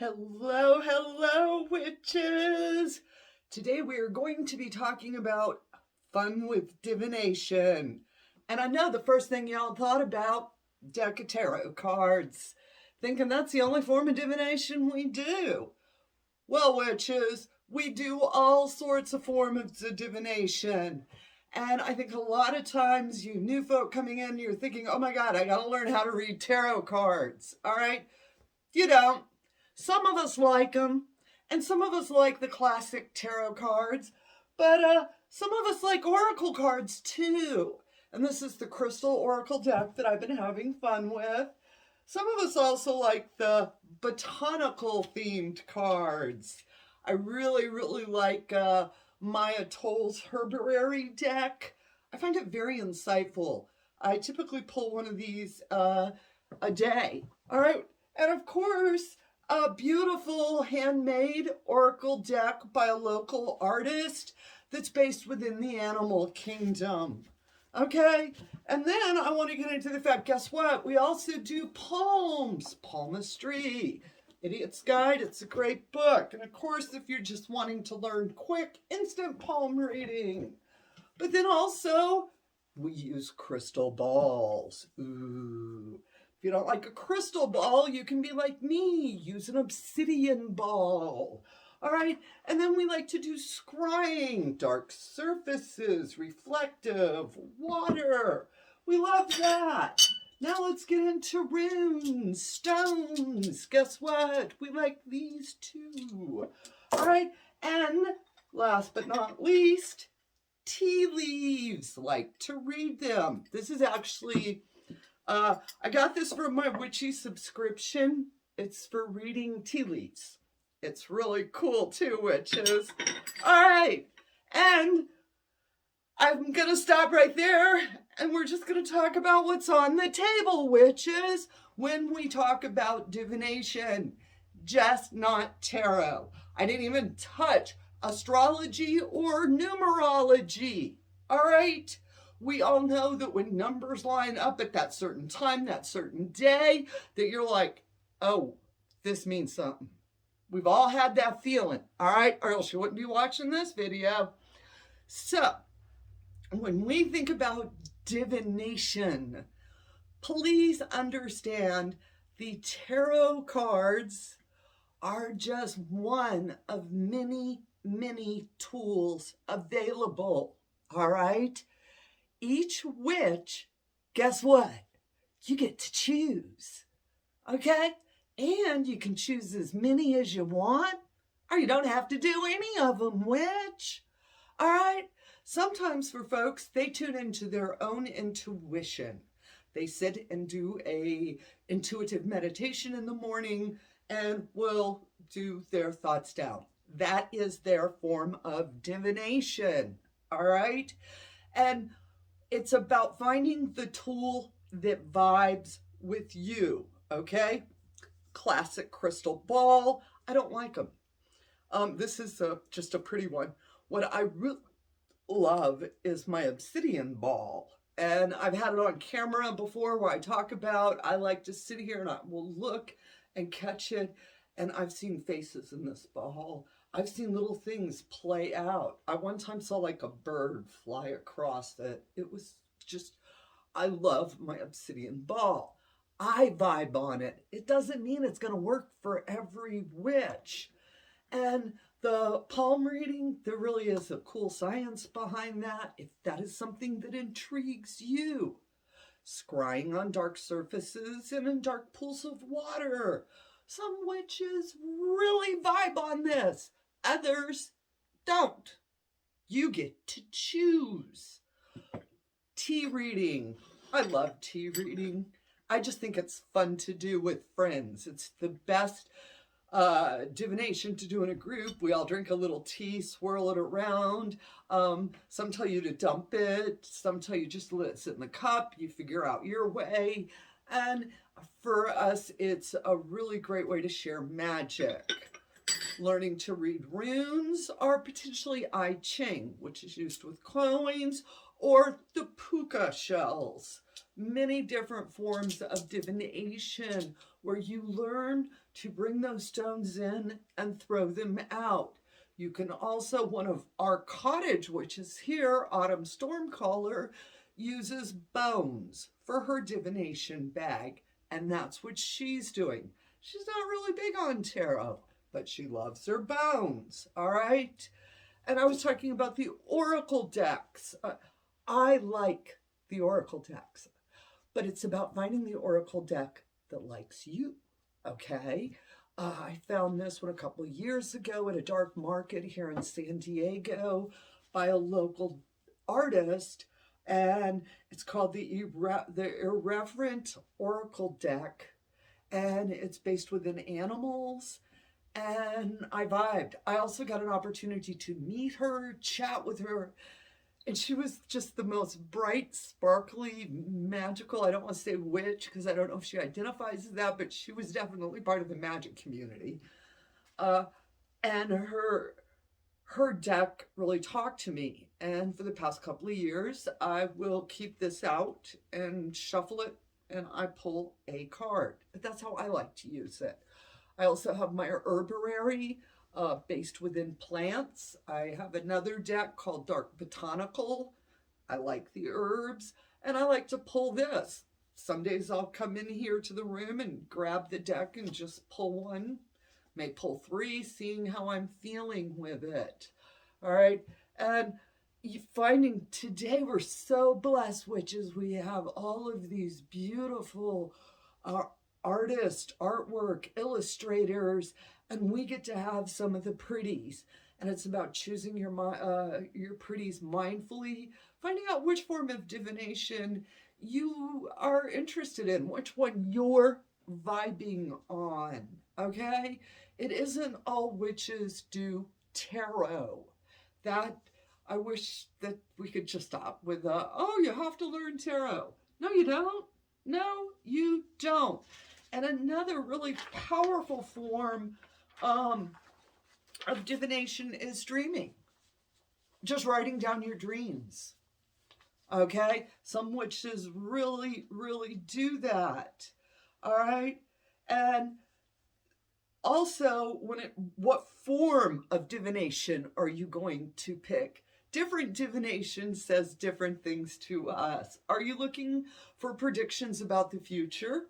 Hello, hello, witches! Today we are going to be talking about fun with divination. And I know the first thing y'all thought about, deck of tarot cards. Thinking that's the only form of divination we do. Well, witches, we do all sorts of forms of divination. And I think a lot of times you new folk coming in, you're thinking, oh my God, I gotta learn how to read tarot cards. All right? You don't. Some of us like them, and some of us like the classic tarot cards, but some of us like oracle cards too. And this is the crystal oracle deck that I've been having fun with. Some of us also like the botanical themed cards. I really like Maya Toll's Herbarary deck. I find it very insightful. I typically pull one of these a day. All right. And of course, a beautiful handmade oracle deck by a local artist that's based within the animal kingdom. Okay? And then I want to get into the fact, guess what? We also do palms, palmistry, Idiot's Guide. It's a great book. And of course, if you're just wanting to learn quick, instant palm reading. But then also, we use crystal balls. Ooh. If you don't like a crystal ball, you can be like me, use an obsidian ball. All right, and then we like to do scrying, dark surfaces, reflective, water. We love that. Now let's get into runes, stones. Guess what? We like these too. All right, and last but not least, tea leaves. Like to read them. This is actually... I got this from my witchy subscription. It's for reading tea leaves. It's really cool too, witches. All right, and I'm gonna stop right there, and we're just gonna talk about what's on the table, witches, when we talk about divination, just not tarot. I didn't even touch astrology or numerology, all right? We all know that when numbers line up at that certain time, that certain day, that you're like, oh, this means something. We've all had that feeling, all right? Or else you wouldn't be watching this video. So, when we think about divination, please understand the tarot cards are just one of many tools available, all right? Each witch, guess what? You get to choose, okay? And you can choose as many as you want, or you don't have to do any of them, witch. All right? Sometimes for folks, they tune into their own intuition. They sit and do a intuitive meditation in the morning and will do their thoughts down. That is their form of divination, all right? And it's about finding the tool that vibes with you, okay? Classic crystal ball. I don't like them. This is just a pretty one. What I really love is my obsidian ball. And I've had it on camera before where I talk about, I like to sit here and I will look and catch it. And I've seen faces in this ball. I've seen little things play out. I one time saw like a bird fly across it. It was just, I love my obsidian ball. I vibe on it. It doesn't mean it's going to work for every witch. And the palm reading, there really is a cool science behind that, if that is something that intrigues you. Scrying on dark surfaces and in dark pools of water. Some witches really vibe on this. Others don't. You get to choose. Tea reading. I love tea reading. I just think it's fun to do with friends. It's the best divination to do in a group. We all drink a little tea, swirl it around. Some tell you to dump it. Some tell you just to let it sit in the cup. You figure out your way. And for us, it's a really great way to share magic. Learning to read runes or potentially I Ching, which is used with coins, or the puka shells. Many different forms of divination where you learn to bring those stones in and throw them out. You can also, one of our cottage witches here, Autumn Stormcaller, uses bones for her divination bag, and that's what she's doing. She's not really big on tarot, but she loves her bones, all right? And I was talking about the oracle decks. I like the oracle decks, but it's about finding the oracle deck that likes you, okay? I found this one a couple of years ago at a dark market here in San Diego by a local artist, and it's called the Irreverent Oracle Deck, and it's based within animals, and I vibed. I also got an opportunity to meet her, chat with her, and she was just the most bright, sparkly, magical, I don't want to say witch, because I don't know if she identifies as that, but she was definitely part of the magic community. And her deck really talked to me. And for the past couple of years, I will keep this out and shuffle it, and I pull a card. That's how I like to use it. I also have my herbarary, based within plants. I have another deck called Dark Botanical. I like the herbs, and I like to pull this. Some days I'll come in here to the room and grab the deck and just pull one. May pull three, seeing how I'm feeling with it. All right, and you finding today we're so blessed, witches. We have all of these beautiful artists, artwork, illustrators, and we get to have some of the pretties. And it's about choosing your pretties mindfully, finding out which form of divination you are interested in, which one you're vibing on, okay? It isn't all witches do tarot. That, I wish that we could just stop with, oh, you have to learn tarot. No, you don't. No, you don't. And another really powerful form of divination is dreaming. Just writing down your dreams. Okay? Some witches really, really do that. All right? And also, what form of divination are you going to pick? Different divination says different things to us. Are you looking for predictions about the future?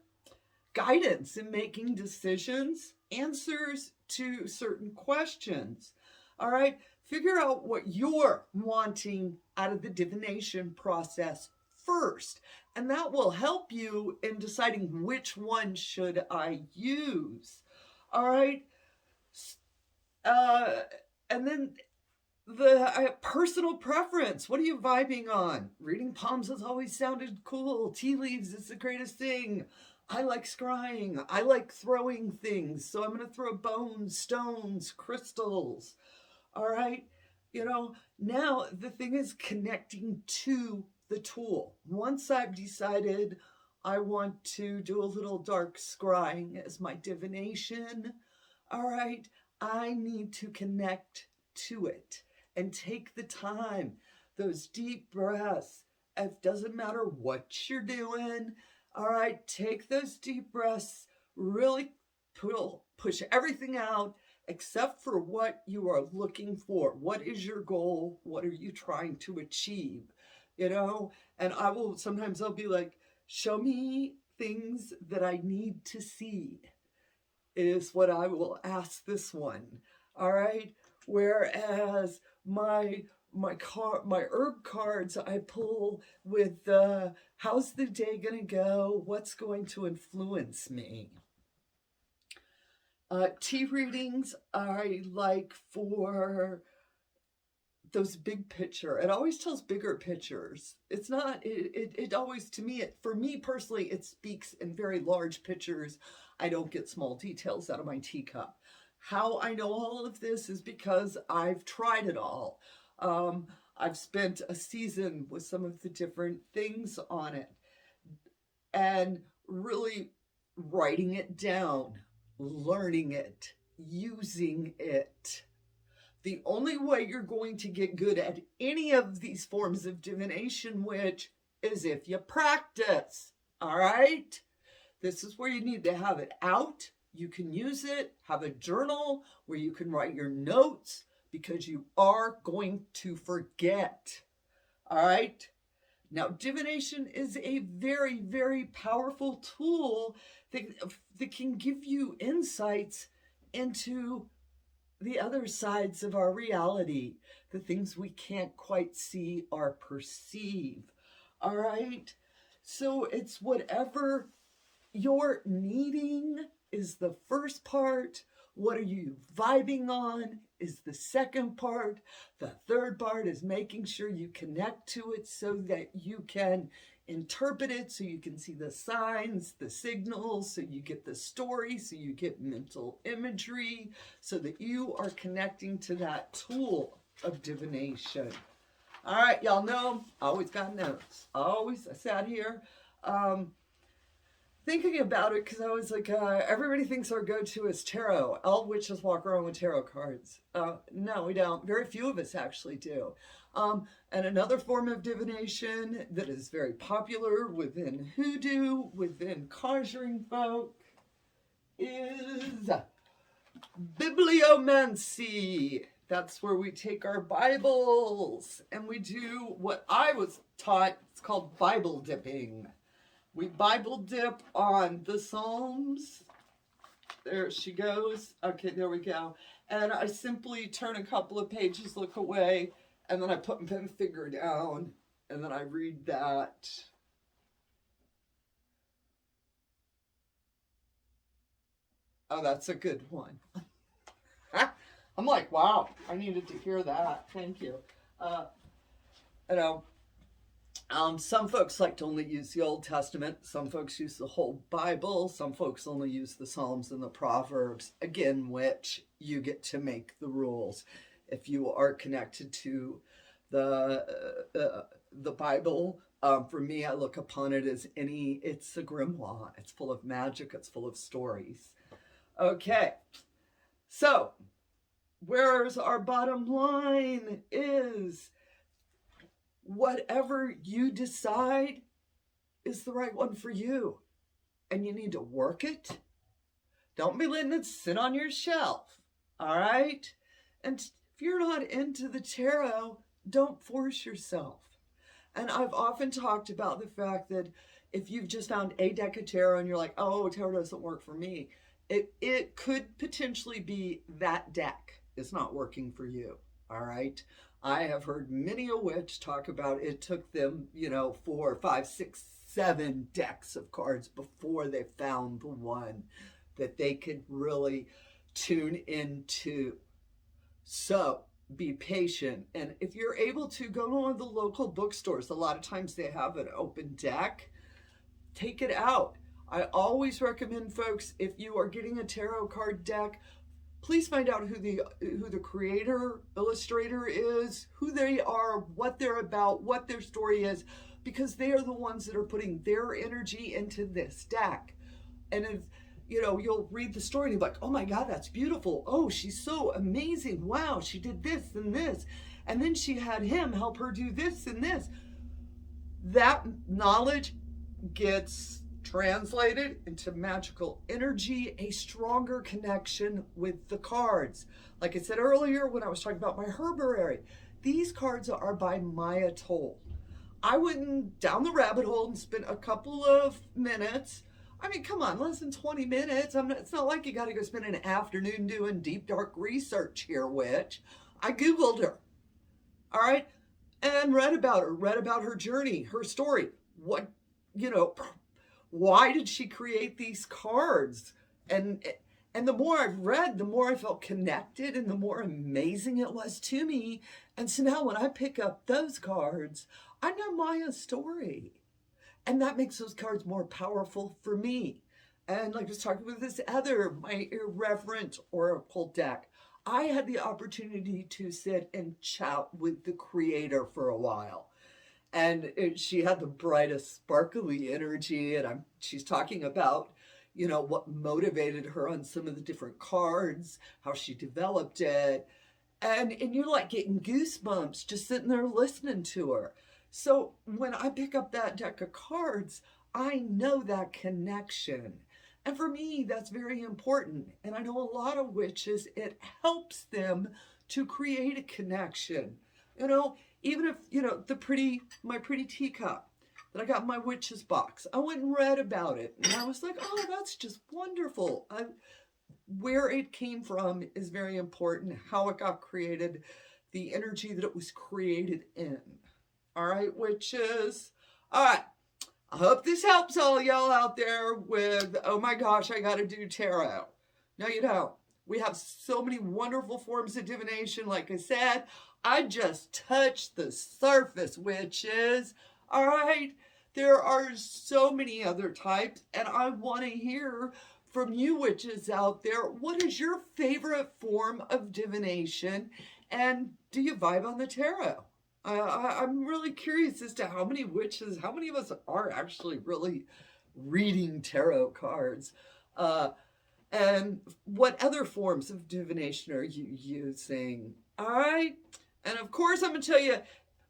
Guidance in making decisions? Answers to certain questions? All right? Figure out what you're wanting out of the divination process first. And that will help you in deciding which one should I use. All right? And then the personal preference. What are you vibing on? Reading palms has always sounded cool. Tea leaves is the greatest thing. I like scrying. I like throwing things. So I'm going to throw bones, stones, crystals. All right? You know, now the thing is connecting to the tool. Once I've decided I want to do a little dark scrying as my divination, all right, I need to connect to it and take the time, those deep breaths. It doesn't matter what you're doing. All right, take those deep breaths, really push everything out except for what you are looking for. What is your goal? What are you trying to achieve? You know, and sometimes I'll be like, show me things that I need to see is what I will ask this one. All right. Whereas my herb cards I pull with how's the day gonna go? What's going to influence me? Tea readings I like for those big picture. It always tells bigger pictures. It's not, it always, to me, for me personally, it speaks in very large pictures. I don't get small details out of my teacup. How I know all of this is because I've tried it all. I've spent a season with some of the different things on it and really writing it down, learning it, using it. The only way you're going to get good at any of these forms of divination, which is if you practice, all right? This is where you need to have it out. You can use it, have a journal where you can write your notes, because you are going to forget. All right? Now, divination is a very, very powerful tool that can give you insights into the other sides of our reality, the things we can't quite see or perceive. All right? So it's whatever you're needing is the first part. What are you vibing on is the second part. The third part is making sure you connect to it so that you can interpret it, so you can see the signs, the signals, so you get the story, so you get mental imagery, so that you are connecting to that tool of divination. All right, y'all know, I always got notes. I sat here thinking about it, because I was like, everybody thinks our go-to is tarot. All witches walk around with tarot cards. No, we don't. Very few of us actually do. And another form of divination that is very popular within hoodoo, within conjuring folk, is bibliomancy. That's where we take our Bibles and we do what I was taught. It's called Bible dipping. We Bible dip on the Psalms. There she goes. Okay, there we go. And I simply turn a couple of pages, look away, and then I put my finger down, and then I read that. Oh, that's a good one. I'm like, wow, I needed to hear that. Thank you. Some folks like to only use the Old Testament. Some folks use the whole Bible. Some folks only use the Psalms and the Proverbs. Again, which you get to make the rules. If you are connected to the Bible, for me, I look upon it as it's a grimoire. It's full of magic. It's full of stories. Okay, so where's our bottom line is, whatever you decide is the right one for you, and you need to work it. Don't be letting it sit on your shelf, all right? And if you're not into the tarot, don't force yourself. And I've often talked about the fact that if you've just found a deck of tarot and you're like, oh, tarot doesn't work for me, it could potentially be that deck is not working for you, all right? I have heard many a witch talk about it took them, 4, 5, 6, 7 decks of cards before they found the one that they could really tune into. So be patient. And if you're able to go to one of the local bookstores, a lot of times they have an open deck, take it out. I always recommend folks, if you are getting a tarot card deck, please find out who the creator, illustrator is, who they are, what they're about, what their story is, because they are the ones that are putting their energy into this deck. And if, you'll read the story and you're like, oh my God, that's beautiful. Oh, she's so amazing. Wow, she did this and this. And then she had him help her do this and this. That knowledge gets translated into magical energy, a stronger connection with the cards. Like I said earlier when I was talking about my herbarary, these cards are by H.o.W. I went down the rabbit hole and spent a couple of minutes. I mean, come on, less than 20 minutes. It's not like you got to go spend an afternoon doing deep, dark research here, witch. I Googled her, all right, and read about her journey, her story. Why did she create these cards? And the more I've read, the more I felt connected and the more amazing it was to me. And so now when I pick up those cards, I know Maya's story. And that makes those cards more powerful for me. And like I was talking with this other, my irreverent oracle deck, I had the opportunity to sit and chat with the creator for a while. And she had the brightest, sparkly energy. And she's talking about, what motivated her on some of the different cards, how she developed it. And you're like getting goosebumps just sitting there listening to her. So when I pick up that deck of cards, I know that connection. And for me, that's very important. And I know a lot of witches, it helps them to create a connection. You know, even if, you know, my pretty teacup that I got in my witch's box, I went and read about it. And I was like, oh, that's just wonderful. Where it came from is very important. How it got created, the energy that it was created in. All right, witches. All right. I hope this helps all y'all out there with, oh my gosh, I got to do tarot. No, you don't. We have so many wonderful forms of divination. Like I said, I just touched the surface, witches. All right. There are so many other types, and I want to hear from you witches out there. What is your favorite form of divination? And do you vibe on the tarot? I'm really curious as to how many witches, how many of us are actually really reading tarot cards? And what other forms of divination are you using? All right. And of course, I'm going to tell you,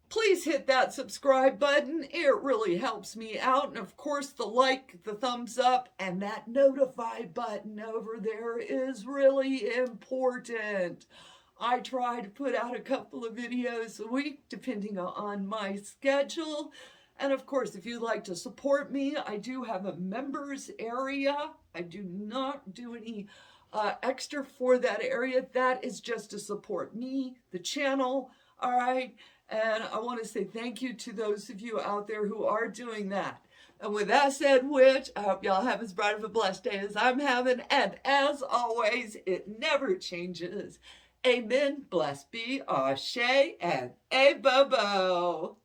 please hit that subscribe button. It really helps me out. And of course, the like, the thumbs up, and that notify button over there is really important. I try to put out a couple of videos a week, depending on my schedule. And of course, if you'd like to support me, I do have a members area. I do not do any extra for that area. That is just to support me, the channel, all right? And I want to say thank you to those of you out there who are doing that. And with that said, witch, I hope y'all have as bright of a blessed day as I'm having. And as always, it never changes. Amen, blessed be, ashe, and a-bo-bo.